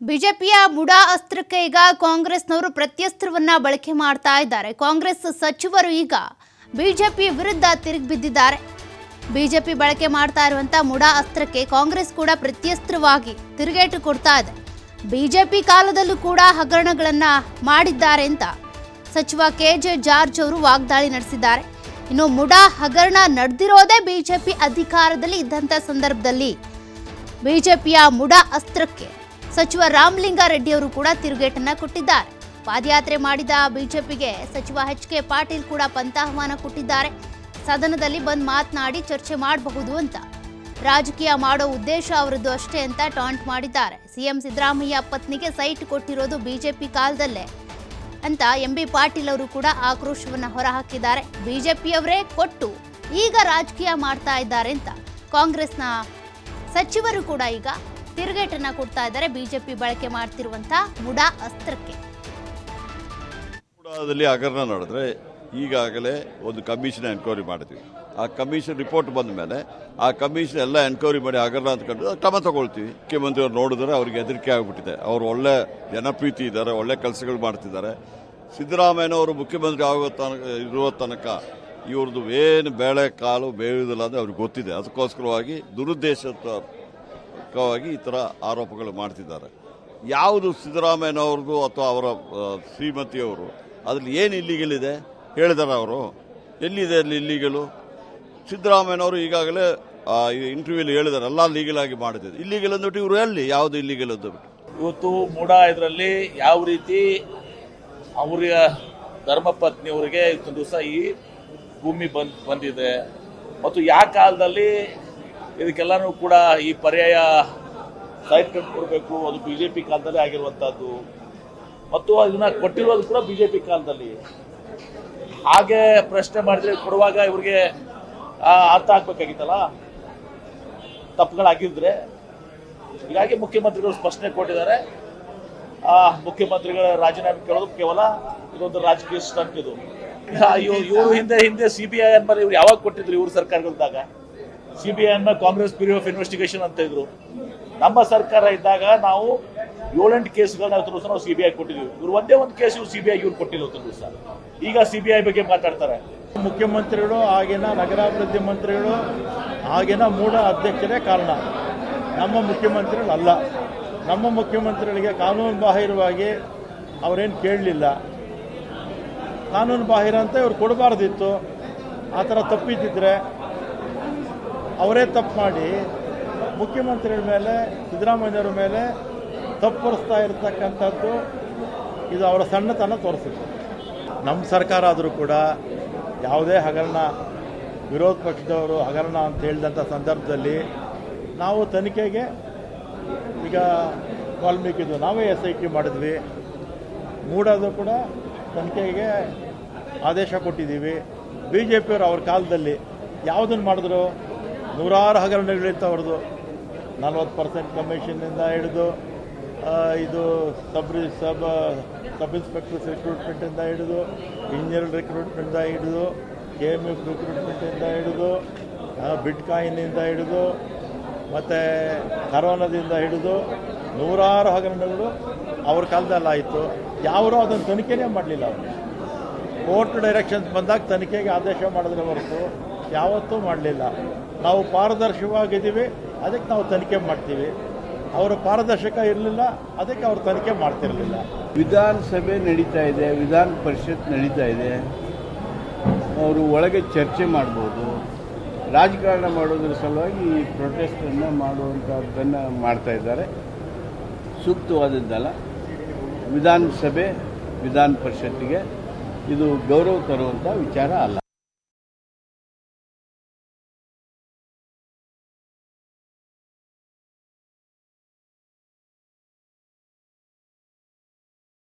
ಬಿಜೆಪಿಯ ಮುಡಾ ಅಸ್ತ್ರಕ್ಕೆ ಈಗ ಕಾಂಗ್ರೆಸ್ನವರು ಪ್ರತ್ಯಸ್ತ್ರವನ್ನ ಬಳಕೆ ಮಾಡ್ತಾ ಇದ್ದಾರೆ. ಕಾಂಗ್ರೆಸ್ ಸಚಿವರು ಈಗ ಬಿಜೆಪಿ ವಿರುದ್ಧ ತಿರುಗಿಬಿದ್ದಿದ್ದಾರೆ. ಬಿಜೆಪಿ ಬಳಕೆ ಮಾಡ್ತಾ ಇರುವಂತ ಮುಡಾ ಅಸ್ತ್ರಕ್ಕೆ ಕಾಂಗ್ರೆಸ್ ಕೂಡ ಪ್ರತ್ಯಸ್ತ್ರವಾಗಿ ತಿರುಗೇಟು ಕೊಡ್ತಾ ಇದೆ. ಬಿಜೆಪಿ ಕಾಲದಲ್ಲೂ ಕೂಡ ಹಗರಣಗಳನ್ನ ಮಾಡಿದ್ದಾರೆ ಅಂತ ಸಚಿವ ಕೆಜೆ ಜಾರ್ಜ್ ಅವರು ವಾಗ್ದಾಳಿ ನಡೆಸಿದ್ದಾರೆ. ಇನ್ನು ಮುಡಾ ಹಗರಣ ನಡೆದಿರೋದೇ ಬಿಜೆಪಿ ಅಧಿಕಾರದಲ್ಲಿ ಇದ್ದಂತ ಸಂದರ್ಭದಲ್ಲಿ ಬಿಜೆಪಿಯ ಮುಡಾ ಅಸ್ತ್ರಕ್ಕೆ ಸಚಿವ ರಾಮಲಿಂಗಾರೆಡ್ಡಿ ಅವರು ಕೂಡ ತಿರುಗೇಟನ್ನ ಕೊಟ್ಟಿದ್ದಾರೆ. ಪಾದಯಾತ್ರೆ ಮಾಡಿದ ಬಿಜೆಪಿಗೆ ಸಚಿವ ಎಚ್.ಕೆ. ಪಾಟೀಲ್ ಕೂಡ ಪಂಥಾಹ್ವಾನ ಕೊಟ್ಟಿದ್ದಾರೆ. ಸದನದಲ್ಲಿ ಬಂದು ಮಾತನಾಡಿ ಚರ್ಚೆ ಮಾಡಬಹುದು ಅಂತ, ರಾಜಕೀಯ ಮಾಡೋ ಉದ್ದೇಶ ಅವರದ್ದು ಅಷ್ಟೇ ಅಂತ ಟಾಂಟ್ ಮಾಡಿದ್ದಾರೆ. ಸಿಎಂ ಸಿದ್ದರಾಮಯ್ಯ ಪತ್ನಿಗೆ ಸೈಟ್ ಕೊಟ್ಟಿರೋದು ಬಿಜೆಪಿ ಕಾಲದಲ್ಲೇ ಅಂತ ಎಂ.ಬಿ. ಪಾಟೀಲ್ ಅವರು ಕೂಡ ಆಕ್ರೋಶವನ್ನು ಹೊರಹಾಕಿದ್ದಾರೆ. ಬಿಜೆಪಿಯವರೇ ಕೊಟ್ಟು ಈಗ ರಾಜಕೀಯ ಮಾಡ್ತಾ ಇದ್ದಾರೆ ಅಂತ ಕಾಂಗ್ರೆಸ್ನ ಸಚಿವರು ಕೂಡ ಈಗ ತಿರುಗೇಟನ್ನ ಕೊಡ್ತಾ ಇದ್ದಾರೆ ಬಿಜೆಪಿ ಬಳಕೆ ಮಾಡ್ತಿರುವಂತಹ ಮುಡಾ ಅಸ್ತ್ರಕ್ಕೆ. ಮುಡಾದಲ್ಲಿ ಹಗರಣ ನಡೆದ್ರೆ ಈಗಾಗಲೇ ಒಂದು ಕಮಿಷನ್ ಎನ್ಕ್ವೈರಿ ಮಾಡಿದ್ವಿ. ಆ ಕಮಿಷನ್ ರಿಪೋರ್ಟ್ ಬಂದ ಮೇಲೆ ಆ ಕಮಿಷನ್ ಎಲ್ಲ ಎನ್ಕ್ವೈರಿ ಮಾಡಿ ಹಗರಣ ಅಂತ ಕಂಡು ಕ್ರಮ ತಗೊಳ್ತೀವಿ. ಮುಖ್ಯಮಂತ್ರಿಯವರು ನೋಡಿದ್ರೆ ಅವ್ರಿಗೆ ಹೆದರಿಕೆ ಆಗಿಬಿಟ್ಟಿದೆ. ಅವರು ಒಳ್ಳೆ ಜನಪ್ರೀತಿ ಇದ್ದಾರೆ, ಒಳ್ಳೆ ಕೆಲಸಗಳು ಮಾಡ್ತಿದ್ದಾರೆ. ಸಿದ್ದರಾಮಯ್ಯನವರು ಮುಖ್ಯಮಂತ್ರಿ ಇರುವ ತನಕ ಇವ್ರದ್ದು ಏನು ಬೇಳೆ ಕಾಲು ಬೇಯುವುದಿಲ್ಲ ಅಂದರೆ ಅವ್ರಿಗೆ ಗೊತ್ತಿದೆ. ಅದಕ್ಕೋಸ್ಕರವಾಗಿ ದುರುದ್ದೇಶವಾಗಿ ಈ ಥರ ಆರೋಪಗಳು ಮಾಡ್ತಿದ್ದಾರೆ. ಯಾವುದು ಸಿದ್ದರಾಮಯ್ಯನವ್ರದ್ದು ಅಥವಾ ಅವರ ಶ್ರೀಮತಿಯವರು ಅದ್ರಲ್ಲಿ ಏನು ಇಲ್ಲಿಗಲ್ ಇದೆ ಹೇಳಿದಾರೆ ಅವರು? ಎಲ್ಲಿದೆ ಅಲ್ಲಿ ಇಲ್ಲಿಗಲು? ಸಿದ್ದರಾಮಯ್ಯನವರು ಈಗಾಗಲೇ ಇಂಟರ್ವ್ಯೂಲಿ ಹೇಳಿದ್ದಾರೆ ಎಲ್ಲ ಲೀಗಲ್ ಆಗಿ ಮಾಡಿದ್ದಾರೆ. ಇಲ್ಲಿಗಲ್ ಅಂದ್ಬಿಟ್ಟು ಇವರು ಎಲ್ಲಿ ಯಾವುದು ಇಲ್ಲಿಗಲ್ ಅಂದ್ಬಿಟ್ಟು ಇವತ್ತು ಮೂಡಾ ಇದರಲ್ಲಿ ಯಾವ ರೀತಿ ಅವರ ಧರ್ಮಪತ್ನಿಯವರಿಗೆ ಇವತ್ತು ದಿವಸ ಈ ಭೂಮಿ ಬಂದಿದೆ ಮತ್ತು ಯಾವ ಕಾಲದಲ್ಲಿ ಇದಕ್ಕೆಲ್ಲನೂ ಕೂಡ ಈ ಪರ್ಯಾಯ ಸೈಟ್ ಕೊಡಬೇಕು, ಅದು ಬಿಜೆಪಿ ಕಾಲದಲ್ಲಿ ಆಗಿರುವಂತಹದ್ದು ಮತ್ತು ಅದನ್ನ ಕೊಟ್ಟಿರೋದು ಕೂಡ ಬಿಜೆಪಿ ಕಾಲದಲ್ಲಿ. ಹಾಗೆ ಪ್ರಶ್ನೆ ಮಾಡಿದ್ರೆ ಕೊಡುವಾಗ ಇವ್ರಿಗೆ ಅರ್ಥ ಆಗ್ಬೇಕಾಗಿತ್ತಲ್ಲ ತಪ್ಪುಗಳಾಗಿದ್ರೆ. ಹೀಗಾಗಿ ಮುಖ್ಯಮಂತ್ರಿಗಳು ಸ್ಪಷ್ಟನೆ ಕೊಟ್ಟಿದ್ದಾರೆ. ಮುಖ್ಯಮಂತ್ರಿಗಳ ರಾಜೀನಾಮೆ ಕೇಳೋದು ಕೇವಲ ಇದೊಂದು ರಾಜಕೀಯ ಸ್ಟಂಟ್. ಇದು ಇವರು ಹಿಂದೆ ಸಿಬಿಐ ಮೇಲೆ ಇವ್ರು ಯಾವಾಗ ಕೊಟ್ಟಿದ್ರು? ಇವ್ರ ಸರ್ಕಾರಗಳಿದ್ದಾಗ ಸಿಬಿಐ ಮೇಲೆ ಕಾಂಗ್ರೆಸ್ ಬ್ಯೂರೋ ಆಫ್ ಇನ್ವೆಸ್ಟಿಗೇಷನ್ ಅಂತ ಇದ್ರು. ನಮ್ಮ ಸರ್ಕಾರ ಇದ್ದಾಗ ನಾವು 7-8 ಕೇಸ್ಗಳನ್ನ ನಾವು ಸಿಬಿಐ ಕೊಟ್ಟಿದ್ವಿ. ಇವ್ರು ಒಂದೇ ಒಂದು ಕೇಸ್ ಇವ್ರು ಸಿಬಿಐ ಇವ್ರು ಕೊಟ್ಟಿಲ್ಲ ದಿವಸ. ಈಗ ಸಿಬಿಐ ಬಗ್ಗೆ ಮಾತಾಡ್ತಾರೆ. ಮುಖ್ಯಮಂತ್ರಿಗಳು ಆಗಿನ ನಗರಾಭಿವೃದ್ಧಿ ಮಂತ್ರಿಗಳು ಆಗಿನ ಮೂಡ ಅಧ್ಯಕ್ಷರೇ ಕಾರಣ, ನಮ್ಮ ಮುಖ್ಯಮಂತ್ರಿಗಳಲ್ಲ. ನಮ್ಮ ಮುಖ್ಯಮಂತ್ರಿಗಳಿಗೆ ಕಾನೂನು ಬಾಹಿರವಾಗಿ ಅವರೇನು ಕೇಳಲಿಲ್ಲ. ಕಾನೂನು ಬಾಹಿರ ಅಂತ ಇವ್ರು ಕೊಡಬಾರ್ದಿತ್ತು. ಆ ಥರ ತಪ್ಪಿದ್ದಿದ್ರೆ ಅವರೇ ತಪ್ಪು ಮಾಡಿ ಮುಖ್ಯಮಂತ್ರಿಗಳ ಮೇಲೆ, ಸಿದ್ದರಾಮಯ್ಯವ್ರ ಮೇಲೆ ತಪ್ಪುರಿಸ್ತಾ ಇರತಕ್ಕಂಥದ್ದು ಇದು ಅವರ ಸಣ್ಣತನ ತೋರಿಸುತ್ತೆ. ನಮ್ಮ ಸರ್ಕಾರ ಆದರೂ ಕೂಡ ಯಾವುದೇ ಹಗರಣ, ವಿರೋಧ ಪಕ್ಷದವರು ಹಗರಣ ಅಂತ ಹೇಳಿದಂಥ ಸಂದರ್ಭದಲ್ಲಿ ನಾವು ತನಿಖೆಗೆ ಈಗ ವಾಲ್ಮೀಕಿದು ನಾವೇ SIT ಮಾಡಿದ್ವಿ. ಮೂಡೋದು ಕೂಡ ತನಿಖೆಗೆ ಆದೇಶ ಕೊಟ್ಟಿದ್ದೀವಿ. BJPಯವರು ಅವ್ರ ಕಾಲದಲ್ಲಿ ಯಾವುದನ್ನು ಮಾಡಿದ್ರು? ನೂರಾರು ಹಗರಣಗಳಿತ್ತು ಅವ್ರದ್ದು. 40% ಕಮಿಷನ್ನಿಂದ ಹಿಡಿದು ಇದು ಸಬ್ ಇನ್ಸ್ಪೆಕ್ಟರ್ಸ್ ರಿಕ್ರೂಟ್ಮೆಂಟಿಂದ ಹಿಡಿದು, ಇಂಜಿನಿಯರ್ ರಿಕ್ರೂಟ್ಮೆಂಟಿಂದ ಹಿಡಿದು, KMF ರಿಕ್ರೂಟ್ಮೆಂಟಿಂದ ಹಿಡಿದು, ಬಿಟ್ಕಾಯಿನಿಂದ ಹಿಡಿದು, ಮತ್ತು ಕರೋನಾದಿಂದ ಹಿಡಿದು ನೂರಾರು ಹಗರಣಗಳು ಅವ್ರ ಕಾಲದಲ್ಲಿ ಆಯಿತು. ಯಾರೂ ಅದನ್ನು ತನಿಖೆನೇ ಮಾಡಲಿಲ್ಲ. ಅವರು ಕೋರ್ಟ್ ಡೈರೆಕ್ಷನ್ಸ್ ಬಂದಾಗ ತನಿಖೆಗೆ ಆದೇಶ ಮಾಡಿದ್ರೆ ಹೊರತು ಯಾವತ್ತೂ ಮಾಡಲಿಲ್ಲ. ನಾವು ಪಾರದರ್ಶಕವಾಗಿದ್ದೀವಿ, ಅದಕ್ಕೆ ನಾವು ತನಿಖೆ ಮಾಡ್ತೀವಿ. ಅವರು ಪಾರದರ್ಶಕ ಇರಲಿಲ್ಲ, ಅದಕ್ಕೆ ಅವರು ತನಿಖೆ ಮಾಡ್ತಿರಲಿಲ್ಲ. ವಿಧಾನಸಭೆ ನಡೀತಾ ಇದೆ, ವಿಧಾನ ಪರಿಷತ್ ನಡೀತಾ ಇದೆ. ಅವರು ಒಳಗೆ ಚರ್ಚೆ ಮಾಡ್ಬೋದು. ರಾಜಕಾರಣ ಮಾಡೋದ್ರ ಸಲುವಾಗಿ ಈ ಪ್ರೊಟೆಸ್ಟನ್ನು ಮಾಡುವಂಥದ್ದನ್ನು ಮಾಡ್ತಾ ಇದ್ದಾರೆ. ಸೂಕ್ತವಾದದ್ದಲ್ಲ. ವಿಧಾನಸಭೆ, ವಿಧಾನ ಪರಿಷತ್ತಿಗೆ ಇದು ಗೌರವ ತರುವಂಥ ವಿಚಾರ ಅಲ್ಲ.